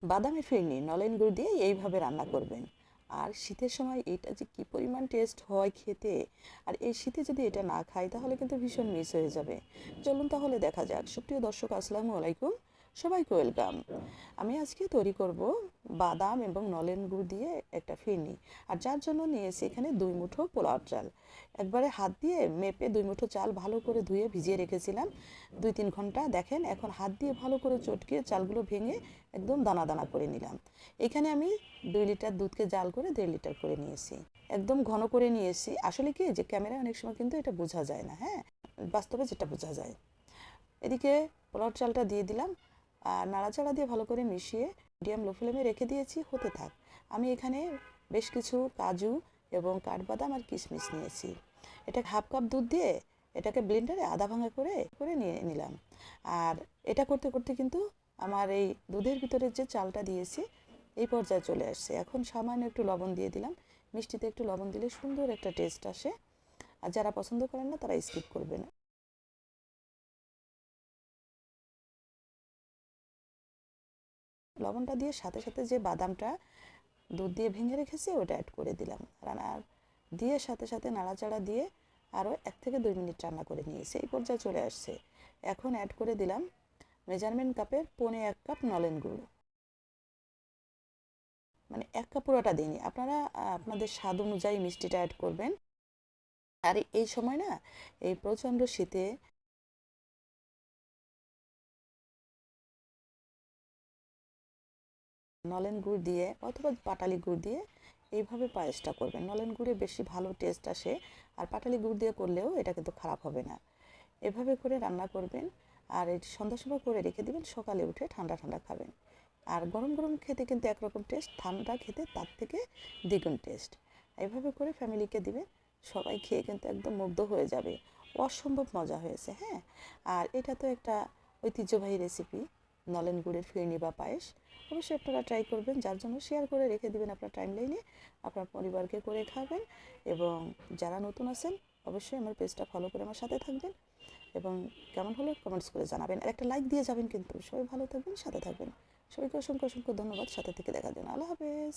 বাদামের ফিরনি নলেন গুড় দিয়ে এইভাবে রান্না করবেন। আর শীতের সময় এটা যে কি পরিমাণ টেস্ট হয় খেতে, আর এই শীতে যদি এটা না খাই তাহলে কিন্তু ভীষণ মিস হয়ে যাবে। চলুন তাহলে দেখা যাক। সুপ্রিয় দর্শক, আসসালামু আলাইকুম, সবাইকে ওয়েলকাম। আমি আজকে তৈরি করব বাদাম এবং নলেন গুড় দিয়ে একটা ফিরনি। আর যার জন্য নিয়েছি এখানে 2 মুঠো পোলাও চাল। একবারে হাত দিয়ে মেপে 2 মুঠো চাল ভালো করে ধুয়ে ভিজিয়ে রেখেছিলাম 2-3 ঘন্টা। দেখেন এখন হাত দিয়ে ভালো করে চটকিয়ে চালগুলো ভেঙে একদম দানা দানা করে নিলাম। এখানে আমি 2 লিটার দুধকে জাল করে 1.5 লিটার করে নিয়েছি। একদম ঘন করে নিয়েছি। আসলে কি যে ক্যামেরায় অনেক সময় কিন্তু এটা বোঝা যায় না, হ্যাঁ, বাস্তবে যেটা বোঝা যায়। এদিকে পোলাও চালটা দিয়ে দিলাম আর নাড়াচাড়া দিয়ে ভালো করে মিশিয়ে মিডিয়াম লো ফ্লেমে রেখে দিয়েছি, হতে থাক। আমি এখানে বেশ কিছু কাজু এবং কাঠবাদাম আর কিশমিশ নিয়েছি। এটা 1/2 কাপ দুধ দিয়ে এটাকে ব্লেন্ডারে আধা ভাঙা করে করে নিয়ে নিলাম। আর এটা করতে করতে কিন্তু আমার এই দুধের ভিতরে যে চালটা দিয়েছি এই পর্যায়ে চলে আসছে। এখন সামান্য একটু লবণ দিয়ে দিলাম। মিষ্টিতে একটু লবণ দিলে সুন্দর একটা টেস্ট আসে। আর যারা পছন্দ করেন না তারা স্কিপ করবেন। লবণটা দিয়ে সাথে সাথে যে বাদামটা দুধ দিয়ে ভেঙে রেখেছি ওটা অ্যাড করে দিলাম। রান্নার দিয়ে সাথে সাথে নাড়াচাড়া দিয়ে আরও 1 থেকে 2 মিনিট রান্না করে নিয়েছি। এই পর্যায়ে চলে আসছে। এখন অ্যাড করে দিলাম মেজারমেন্ট কাপের 1/4 কাপ নলেন গুঁড়ো। মানে 1 কাপ পুরোটা দিইনি, আপনারা আপনাদের স্বাদ অনুযায়ী মিষ্টিটা অ্যাড করবেন। আর এই সময় না, এই প্রচণ্ড শীতে নলেন গুড় দিয়ে অথবা পাটালি গুড় দিয়ে এইভাবে পায়েসটা করবেন। নলেন গুড়ে বেশি ভালো টেস্ট আসে, আর পাটালি গুড় দিয়ে করলেও এটা কিন্তু খারাপ হবে না। এভাবে করে রান্না করবেন আর এই সন্ধ্যার সময় করে রেখে দিবেন, সকালে উঠে ঠান্ডা ঠান্ডা খাবেন। আর গরম গরম খেতে কিন্তু একরকম টেস্ট, ঠান্ডা খেতে তার থেকে দ্বিগুণ টেস্ট। এভাবে করে ফ্যামিলিকে দিবেন, সবাই খেয়ে কিন্তু একদম মুগ্ধ হয়ে যাবে। অসম্ভব মজা হয়েছে, হ্যাঁ। আর এটা তো একটা ঐতিহ্যবাহী রেসিপি, নলেন গুড়ের ফিরনি বা পায়েস। অবশ্যই আপনারা ট্রাই করবেন, যার জন্য শেয়ার করে রেখে দিবেন আপনার টাইমলাইনে। আপনার পরিবারকে করে খাবেন। এবং যারা নতুন আছেন অবশ্যই আমার পেজটা ফলো করে আমার সাথে থাকবেন। এবং কেমন হলো কমেন্টস করে জানাবেন, আর একটা লাইক দিয়ে যাবেন। কিন্তু সবাই ভালো থাকবেন, সাথে থাকবেন। সবাইকে অসংখ্য অসংখ্য ধন্যবাদ সাথে থেকে দেখার জন্য। আল্লাহ হাফেজ।